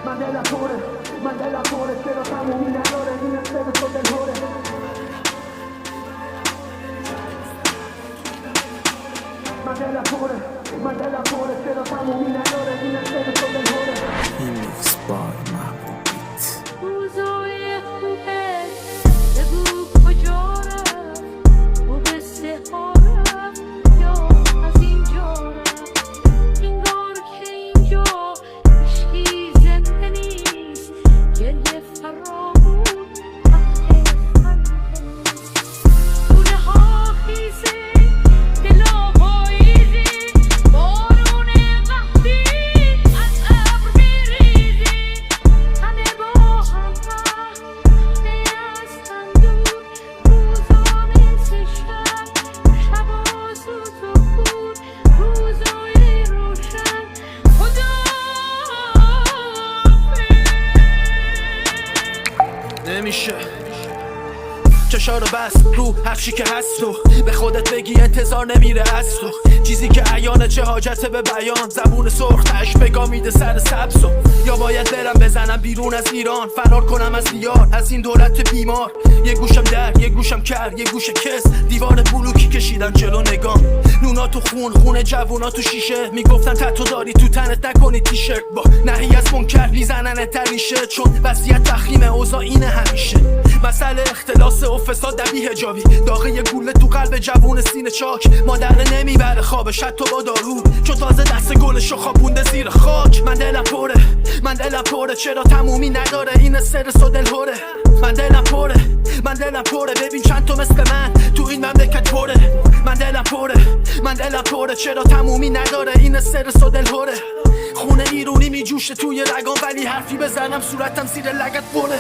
من دلم پره من دلم پره چرا تمومی نداره این استرس و دلهوره من دلم پره من دلم پره چرا تمومی نداره این استرس و دلهوره Remix by Mahmoud Beat. روزای خوبه بگو کجا رفت و قصه ها رفت یا از اینجا رفت انگار که اینجا هیچکی زنده نیست گریه فرامون وقت خنده نیست خونه ها خیزه دلا پاییزه بارون قهوه‌ای از ابر میریزه همه با هم وقتی هستن دور روزا مثل شب و سوت و کور روزای روشن نمیشه چشا رو بست رو حفشی که هست تو به خودت بگی انتظار نمیره از تو چیزی که عیانه چه حاجته به بیان زبون سرخ تش بگا میده سر سبزو یا باید برم بزنم بیرون از ایران فرار کنم از دیار از این دولت بیمار یه گوشم در یه گوشم کر یه گوش کس دیوار بلوکی کشیدن جلو نگام نونا تو خون جوونا تو شیشه میگفتن تتو داری تو تنت نکنی تیشرت با نهی از منکر میزنن تریشه چون وضعیت تخیم اوضاع اینه همیشه مسئله اختلاس و فساد در بی حجابی داغه یه گوله تو قلب جوون سینه چاک مادر نمیبره خوابش حتی با دارو چون تازه دست گلشو خوابونده زیر خاک من دلم پره چرا تمومی نداره این استرس و دلهوره من دلم پره ببین چند تا مثل من تو این مملکت پره من دلم پره چرا تمومی نداره این استرس و دلهوره خونه ایرونی میجوشه توی رگام ولی حرفی بزنم صورتم زیر لگت پره